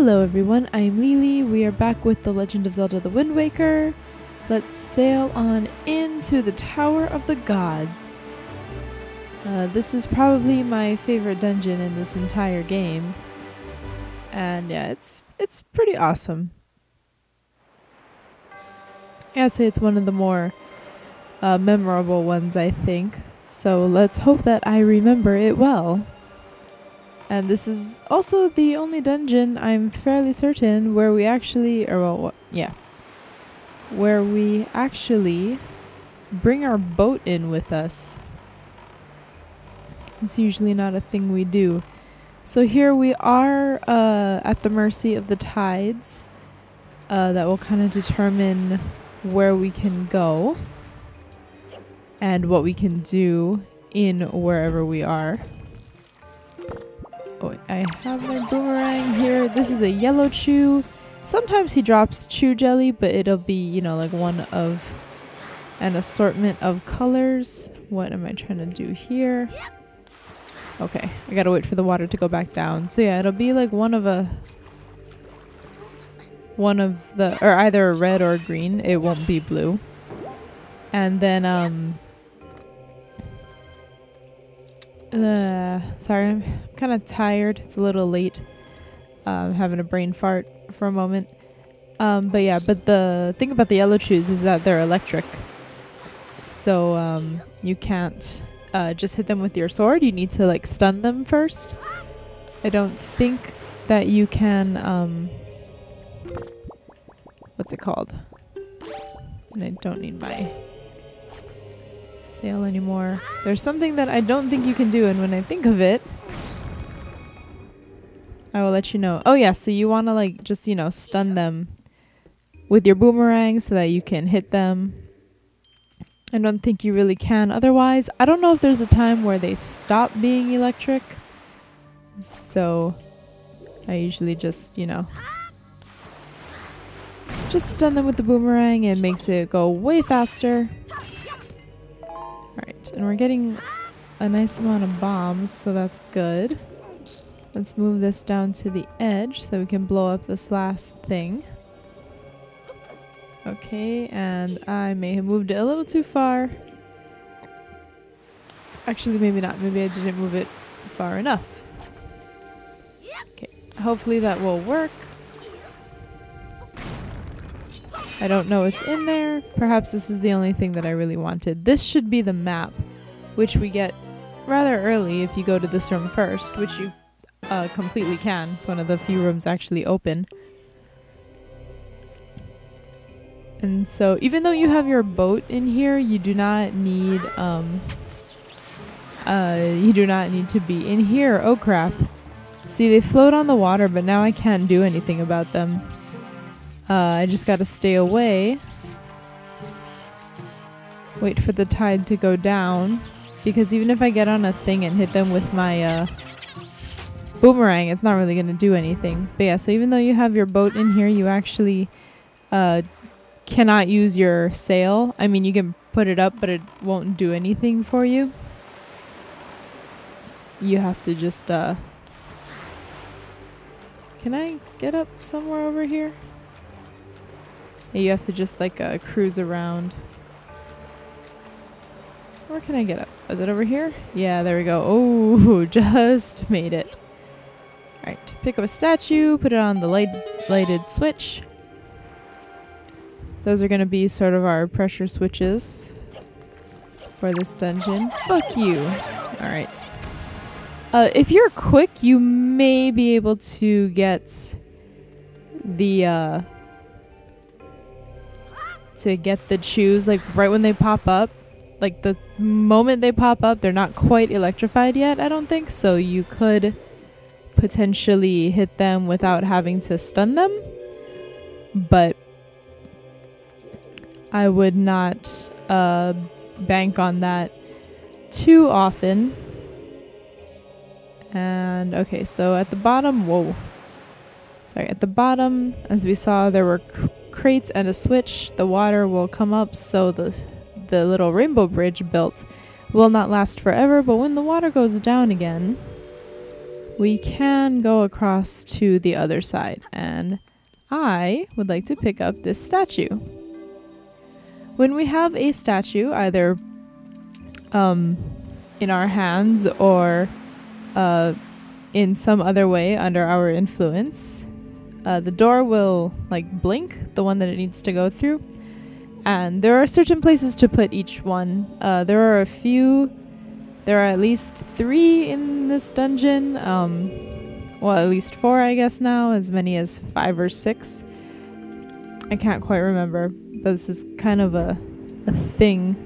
Hello everyone, I'm Lily. We are back with The Legend of Zelda: The Wind Waker. Let's sail on into the Tower of the Gods. This is probably my favorite dungeon in this entire game. And yeah, it's pretty awesome. I gotta say it's one of the more memorable ones, I think. So let's hope that I remember it well. And this is also the only dungeon, I'm fairly certain, where we actually, where we actually bring our boat in with us. It's usually not a thing we do. So here we are at the mercy of the tides that will kind of determine where we can go and what we can do in wherever we are. Oh, I have my boomerang here. This is a yellow chew. Sometimes he drops chew jelly, but it'll be, you know, like one of an assortment of colors. What am I trying to do here? Okay, I gotta wait for the water to go back down. So yeah, it'll be like one of the, or either a red or a green. It won't be blue. And then, sorry, I'm kind of tired. It's a little late. I'm having a brain fart for a moment. But the thing about the yellow chews is that they're electric. So, you can't just hit them with your sword. You need to like stun them first. I don't think that you can, what's it called? And I don't need my sail anymore. There's something that I don't think you can do, and when I think of it, I will let you know. Oh yeah, so you want to like just, you know, stun them with your boomerang so that you can hit them. I don't think you really can otherwise. I don't know if there's a time where they stop being electric. So I usually just, you know, just stun them with the boomerang. It makes it go way faster. Alright, and we're getting a nice amount of bombs, so that's good. Let's move this down to the edge so we can blow up this last thing. Okay, and I may have moved it a little too far. Actually, maybe not. Maybe I didn't move it far enough. Okay, hopefully that will work. I don't know what's in there. Perhaps this is the only thing that I really wanted. This should be the map, which we get rather early if you go to this room first, which you completely can. It's one of the few rooms actually open. And so even though you have your boat in here, you do not need to be in here. Oh crap. See, they float on the water, but now I can't do anything about them. I just gotta stay away. Wait for the tide to go down. Because even if I get on a thing and hit them with my boomerang, it's not really gonna do anything. But yeah, so even though you have your boat in here, you actually cannot use your sail. I mean, you can put it up, but it won't do anything for you. You have to just can I get up somewhere over here? You have to just like cruise around. Where can I get up? Is it over here? Yeah, there we go. Oh, just made it. Alright, pick up a statue, put it on the lighted switch. Those are going to be sort of our pressure switches for this dungeon. Fuck you. Alright. If you're quick, you may be able to get the chews like right when they pop up. Like the moment they pop up, they're not quite electrified yet, I don't think. So you could potentially hit them without having to stun them. But I would not bank on that too often. And okay, so at the bottom, at the bottom, as we saw, there were crates and a switch. The water will come up, so the little rainbow bridge built will not last forever, but when the water goes down again, we can go across to the other side, and I would like to pick up this statue. When we have a statue, either in our hands or in some other way under our influence, the door will like blink, the one that it needs to go through, and there are certain places to put each one. There are at least 3 in this dungeon, well, at least 4 I guess now, as many as 5 or 6. I can't quite remember, but this is kind of a thing.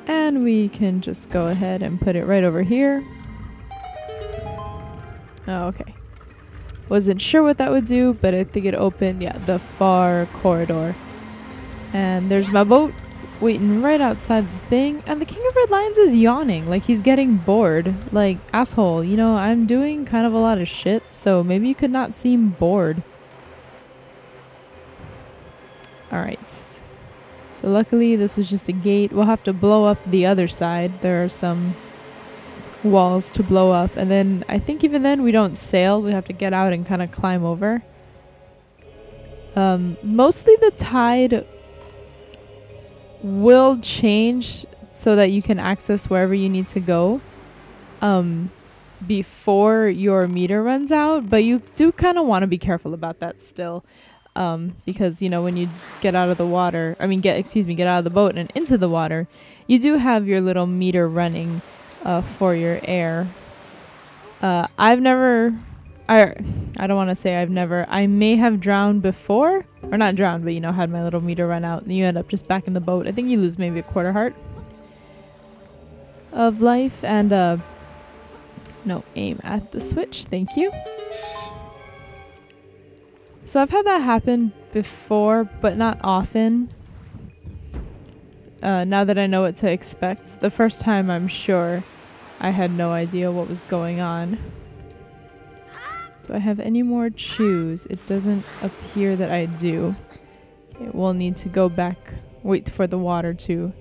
And we can just go ahead and put it right over here. Oh, okay. Wasn't sure what that would do, but I think it opened, yeah, the far corridor. And there's my boat waiting right outside the thing. And the King of Red Lions is yawning, like he's getting bored. Like, asshole, you know, I'm doing kind of a lot of shit, so maybe you could not seem bored. Alright. So luckily this was just a gate. We'll have to blow up the other side. There are some walls to blow up, and then I think even then we don't sail. We have to get out and kind of climb over. Mostly the tide will change so that you can access wherever you need to go before your meter runs out, but you do kind of want to be careful about that still, because, you know, when you get out of the water, get out of the boat and into the water, you do have your little meter running for your air. I don't want to say I've never. I may have drowned before, or not drowned, but, you know, had my little meter run out, and you end up just back in the boat. I think you lose maybe a quarter heart of life, and no, aim at the switch. Thank you. So I've had that happen before, but not often. Now that I know what to expect. The first time, I'm sure I had no idea what was going on. Do I have any more chews? It doesn't appear that I do. Okay, we'll need to go back, wait for the water to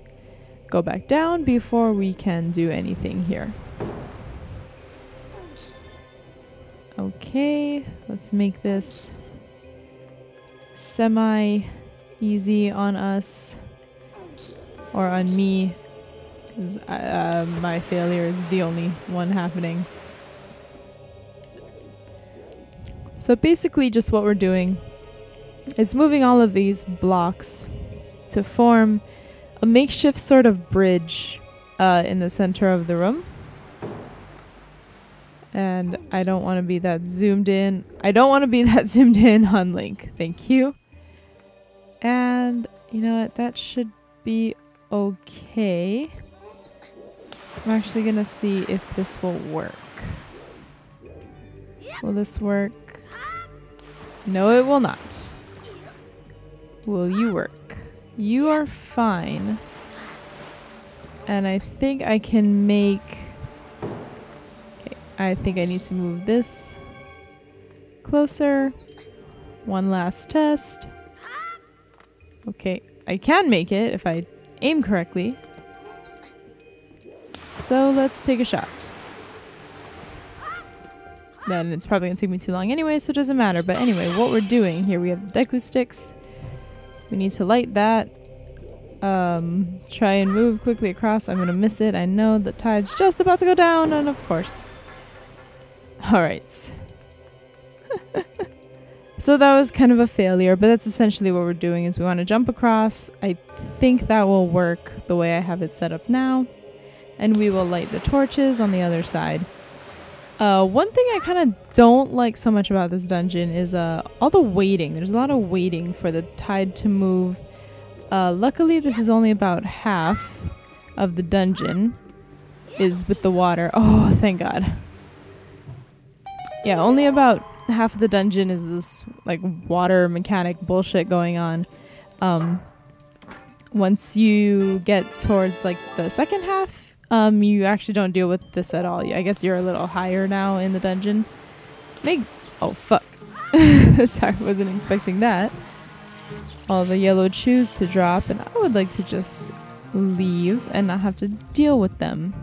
go back down before we can do anything here. Okay, let's make this semi-easy on us. Or on me, because my failure is the only one happening. So basically just what we're doing is moving all of these blocks to form a makeshift sort of bridge in the center of the room. And I don't want to be that zoomed in. I don't want to be that zoomed in on Link. Thank you. And you know what? That should be okay. I'm actually gonna see if this will work. Will this work? No, it will not. Will you work? You are fine. And I think I can make... Okay, I think I need to move this closer. One last test. Okay, I can make it if I aim correctly. So let's take a shot. Then it's probably gonna take me too long anyway, so it doesn't matter. But anyway, what we're doing here, we have Deku sticks. We need to light that. Try and move quickly across. I'm gonna miss it. I know the tide's just about to go down, and of course. Alright. So that was kind of a failure, but that's essentially what we're doing, is we want to jump across. I think that will work the way I have it set up now. And we will light the torches on the other side. One thing I kind of don't like so much about this dungeon is all the waiting. There's a lot of waiting for the tide to move. Luckily, this is only about half of the dungeon is with the water. Oh, thank God. Yeah, only about half of the dungeon is this like water mechanic bullshit going on. Once you get towards like the second half, you actually don't deal with this at all. I guess you're a little higher now in the dungeon. Oh fuck. Sorry, wasn't expecting that. All the yellow chews to drop, and I would like to just leave and not have to deal with them.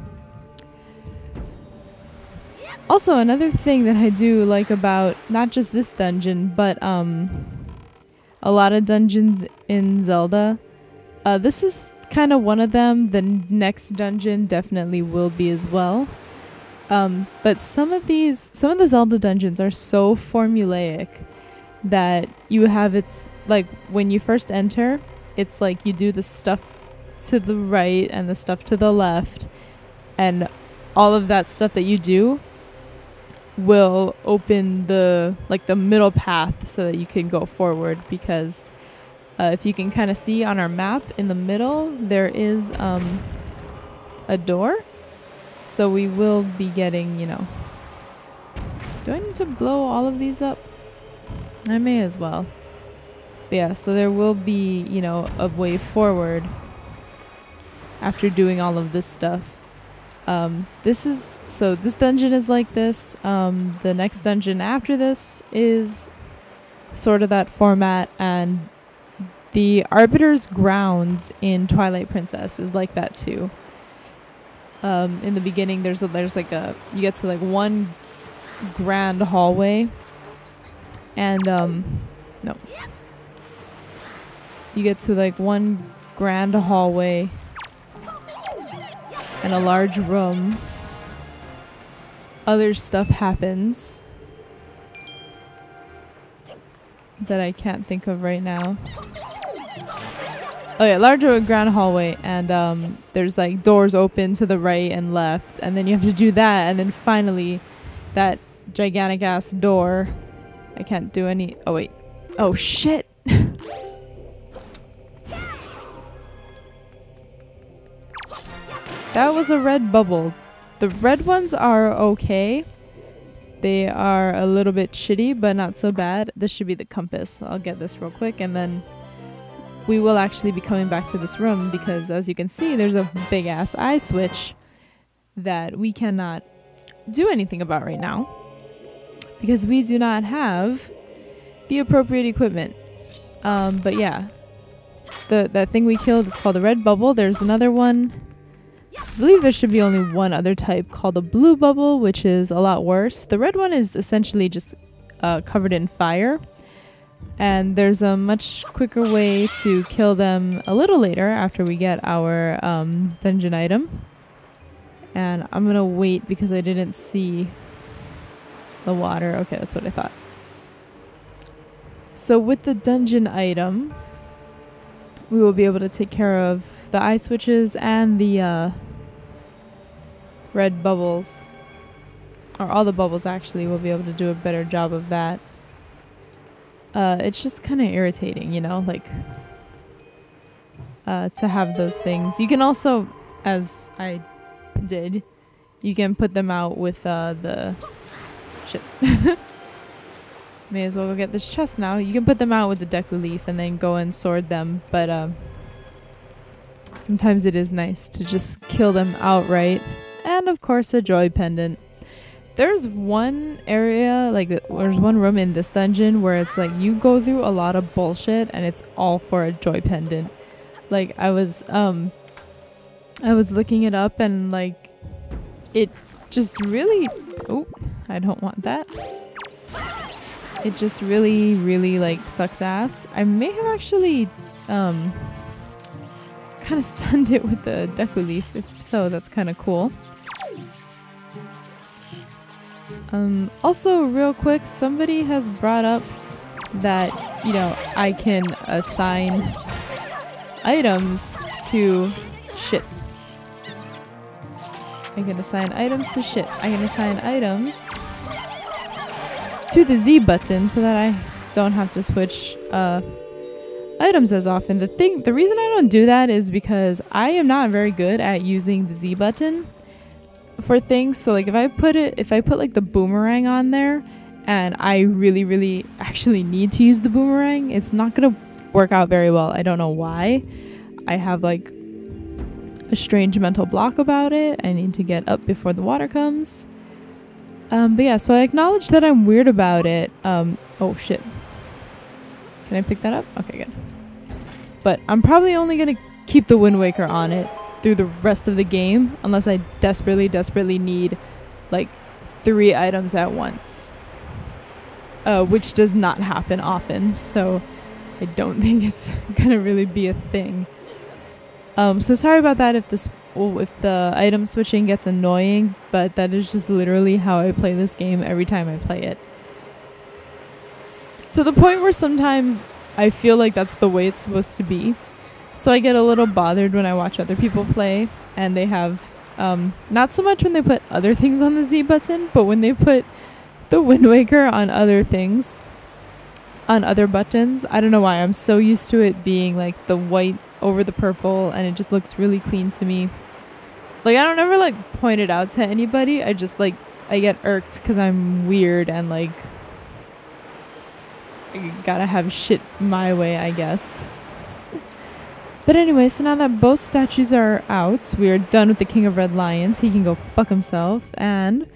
Also, another thing that I do like about not just this dungeon, but a lot of dungeons in Zelda, this is kind of one of them. The next dungeon definitely will be as well. But some of the Zelda dungeons are so formulaic that you have, it's like when you first enter, it's like you do the stuff to the right and the stuff to the left, and all of that stuff that you do will open the middle path so that you can go forward, because if you can kind of see on our map in the middle, there is a door, so we will be getting, do I need to blow all of these up? I may as well. But yeah, so there will be, a way forward after doing all of this stuff. This dungeon is like this. The next dungeon after this is sort of that format, and the Arbiter's Grounds in Twilight Princess is like that too. In the beginning, you get to like one grand hallway, and you get to like one grand hallway and a large room. Other stuff happens that I can't think of right now. Oh yeah, larger grand hallway, and there's like doors open to the right and left, and then you have to do that, and then finally that gigantic ass door. I can't do any. Oh wait. Oh shit. That was a red bubble. The red ones are okay. They are a little bit shitty, but not so bad. This should be the compass. I'll get this real quick, and then we will actually be coming back to this room, because as you can see, there's a big ass eye switch that we cannot do anything about right now, because we do not have the appropriate equipment. But yeah, that thing we killed is called a red bubble. There's another one. I believe there should be only one other type called a blue bubble, which is a lot worse. The red one is essentially just covered in fire, and there's a much quicker way to kill them a little later after we get our dungeon item. And I'm gonna wait because I didn't see the water. Okay, that's what I thought. So with the dungeon item, we will be able to take care of the eye switches and the red bubbles, or all the bubbles actually. We'll be able to do a better job of that. It's just kind of irritating, to have those things. You can also, as I did, you can put them out with the shit. May as well go get this chest now. You can put them out with the Deku Leaf and then go and sword them, but sometimes it is nice to just kill them outright. And of course a joy pendant. There's one area, there's one room in this dungeon where it's like you go through a lot of bullshit and it's all for a joy pendant. Like I was looking it up, and like it just really, oh, I don't want that. It just really, really like sucks ass. I may have actually kind of stunned it with the Deku Leaf. If so, that's kind of cool. Also, real quick, somebody has brought up that, I can assign items to shit. I can assign items to shit. I can assign items to the Z button so that I don't have to switch items as often. The reason I don't do that is because I am not very good at using the Z button for things. So like if I put like the boomerang on there and I really, really actually need to use the boomerang, it's not gonna work out very well. I don't know why. I have like a strange mental block about it. I need to get up before the water comes. But yeah, so I acknowledge that I'm weird about it. Oh shit. Can I pick that up? Okay, good. But I'm probably only gonna keep the Wind Waker on it through the rest of the game, unless I desperately, desperately need like 3 items at once, which does not happen often, so I don't think it's gonna really be a thing. So sorry about that if the item switching gets annoying, but that is just literally how I play this game every time I play it. To the point where sometimes I feel like that's the way it's supposed to be. So I get a little bothered when I watch other people play and they have, not so much when they put other things on the Z button, but when they put the Wind Waker on other things, on other buttons. I don't know why. I'm so used to it being like the white over the purple and it just looks really clean to me. Like I don't ever like point it out to anybody. I just like, I get irked because I'm weird and like I gotta have shit my way, I guess. But anyway, so now that both statues are out, we are done with the King of Red Lions. He can go fuck himself, and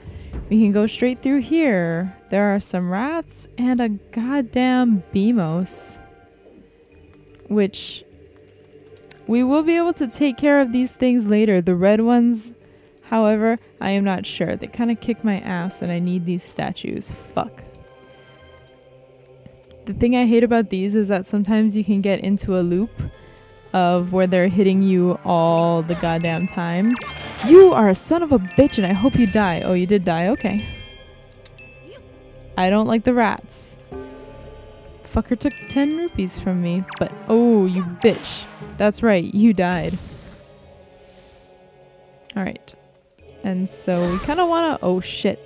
we can go straight through here. There are some rats and a goddamn Beamos, which we will be able to take care of these things later. The red ones, however, I am not sure. They kind of kick my ass and I need these statues. Fuck. The thing I hate about these is that sometimes you can get into a loop of where they're hitting you all the goddamn time. You are a son of a bitch and I hope you die. Oh, you did die. Okay. I don't like the rats. Fucker took 10 rupees from me, but oh, you bitch. That's right, you died. Alright. And so we kind of want to... Oh, shit.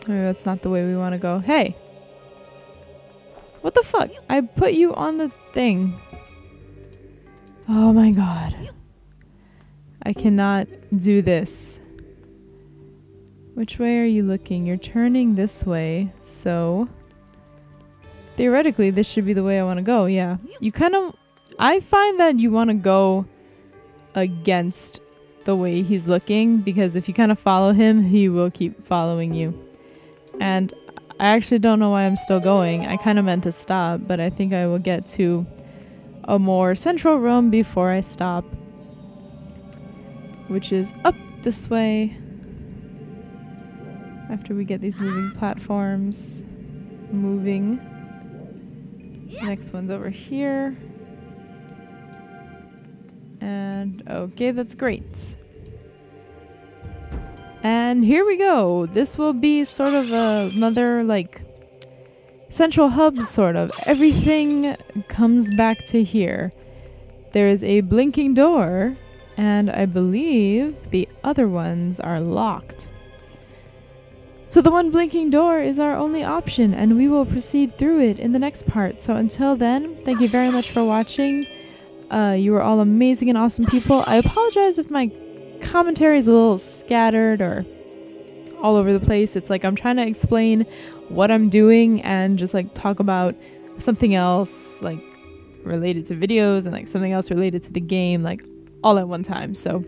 Maybe that's not the way we want to go. Hey! What the fuck? I put you on the thing. Oh my god. I cannot do this. Which way are you looking? You're turning this way, so... Theoretically, this should be the way I want to go, yeah. You kind of... I find that you want to go against the way he's looking, because if you kind of follow him, he will keep following you. And I actually don't know why I'm still going. I kind of meant to stop, but I think I will get to a more central room before I stop, which is up this way. After we get these moving platforms moving. The next one's over here. And okay, that's great. And here we go. This will be sort of another like central hub, sort of. Everything comes back to here. There is a blinking door, and I believe the other ones are locked. So the one blinking door is our only option, and we will proceed through it in the next part. So until then, thank you very much for watching. You are all amazing and awesome people. I apologize if my commentary is a little scattered or all over the place. It's like I'm trying to explain what I'm doing and just like talk about something else like related to videos and like something else related to the game, like all at one time. So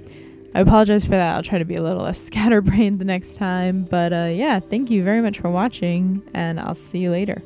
I apologize for that. I'll try to be a little less scatterbrained the next time. But yeah, thank you very much for watching, and I'll see you later.